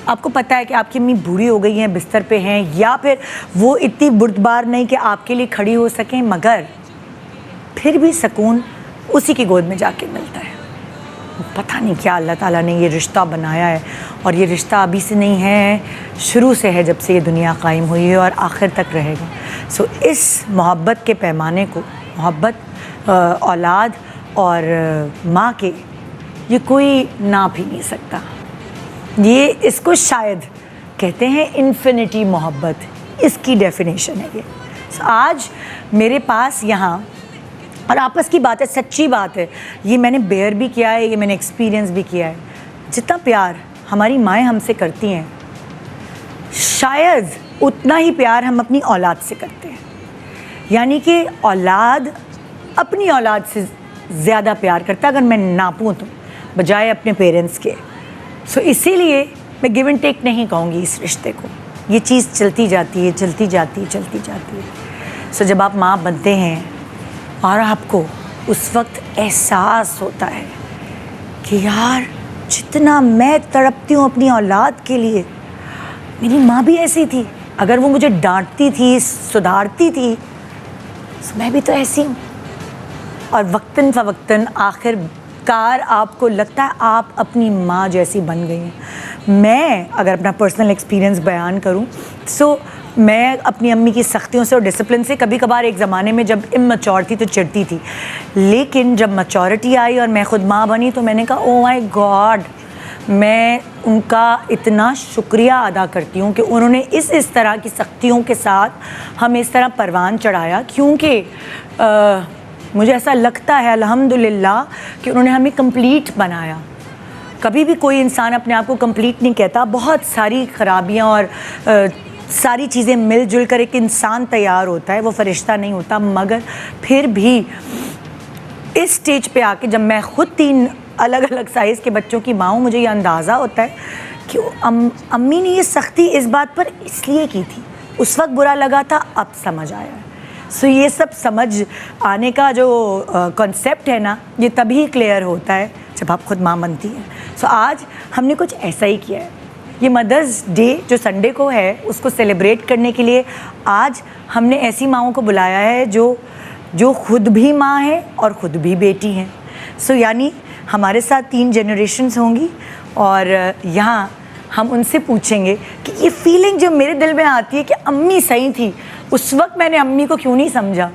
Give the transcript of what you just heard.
آپ کو پتہ ہے کہ آپ کی امی بوڑھی ہو گئی ہیں، بستر پہ ہیں، یا پھر وہ اتنی بردبار نہیں کہ آپ کے لیے کھڑی ہو سکیں، مگر پھر بھی سکون اسی کی گود میں جا کے ملتا ہے. پتہ نہیں کیا اللہ تعالیٰ نے یہ رشتہ بنایا ہے، اور یہ رشتہ ابھی سے نہیں ہے، شروع سے ہے، جب سے یہ دنیا قائم ہوئی ہے اور آخر تک رہے گا. سو اس محبت کے پیمانے کو، محبت اولاد اور ماں کے، یہ کوئی ناپ ہی نہیں سکتا. یہ اس کو شاید کہتے ہیں انفینٹی محبت، اس کی ڈیفینیشن ہے یہ. آج میرے پاس یہاں، اور آپس کی بات ہے، سچی بات ہے، یہ میں نے بیئر بھی کیا ہے، یہ میں نے ایکسپیرینس بھی کیا ہے. جتنا پیار ہماری مائیں ہم سے کرتی ہیں، شاید اتنا ہی پیار ہم اپنی اولاد سے کرتے ہیں. یعنی کہ اولاد اپنی اولاد سے زیادہ پیار کرتا ہے، اگر میں ناپوں تو، بجائے اپنے پیرنٹس کے. سو اسی لیے میں گیو اینڈ ٹیک نہیں کہوں گی اس رشتے کو. یہ چیز چلتی جاتی ہے، چلتی جاتی ہے، چلتی جاتی ہے. سو جب آپ ماں بنتے ہیں اور آپ کو اس وقت احساس ہوتا ہے کہ یار جتنا میں تڑپتی ہوں اپنی اولاد کے لیے، میری ماں بھی ایسی تھی. اگر وہ مجھے ڈانٹتی تھی، سدھارتی تھی، میں بھی تو ایسی ہوں. اور وقتاً فوقتاً آخر کار آپ کو لگتا ہے آپ اپنی ماں جیسی بن گئی ہیں. میں اگر اپنا پرسنل ایکسپیرینس بیان کروں، سو میں اپنی امی کی سختیوں سے اور ڈسپلن سے کبھی کبھار ایک زمانے میں جب اممیچور تھی تو چڑھتی تھی، لیکن جب میچورٹی آئی اور میں خود ماں بنی تو میں نے کہا او مائی گاڈ، میں ان کا اتنا شکریہ ادا کرتی ہوں کہ انہوں نے اس طرح کی سختیوں کے ساتھ ہمیں اس طرح پروان چڑھایا. کیونکہ مجھے ایسا لگتا ہے الحمدللہ کہ انہوں نے ہمیں کمپلیٹ بنایا. کبھی بھی کوئی انسان اپنے آپ کو کمپلیٹ نہیں کہتا. بہت ساری خرابیاں اور ساری چیزیں مل جل کر ایک انسان تیار ہوتا ہے، وہ فرشتہ نہیں ہوتا. مگر پھر بھی اس سٹیج پہ آ کے جب میں خود 3 الگ الگ سائز کے بچوں کی ماں ہوں، مجھے یہ اندازہ ہوتا ہے کہ امی نے یہ سختی اس بات پر اس لیے کی تھی. اس وقت برا لگا تھا، اب سمجھ آیا ہے. سو یہ سب سمجھ آنے کا جو کنسیپٹ ہے نا، یہ تبھی کلیئر ہوتا ہے جب آپ خود ماں بنتی ہیں. سو آج ہم نے کچھ ایسا ہی کیا ہے. یہ مدرز ڈے جو سنڈے کو ہے، اس کو سیلیبریٹ کرنے کے لیے آج ہم نے ایسی ماؤں کو بلایا ہے جو خود بھی ماں ہیں اور خود بھی بیٹی ہیں. سو یعنی ہمارے ساتھ 3 جنریشنز ہوں گی، اور یہاں ہم ان سے پوچھیں گے کہ یہ فیلنگ جو میرے دل میں آتی ہے کہ امی صحیح تھی، اس وقت میں نے امی کو کیوں نہیں سمجھا.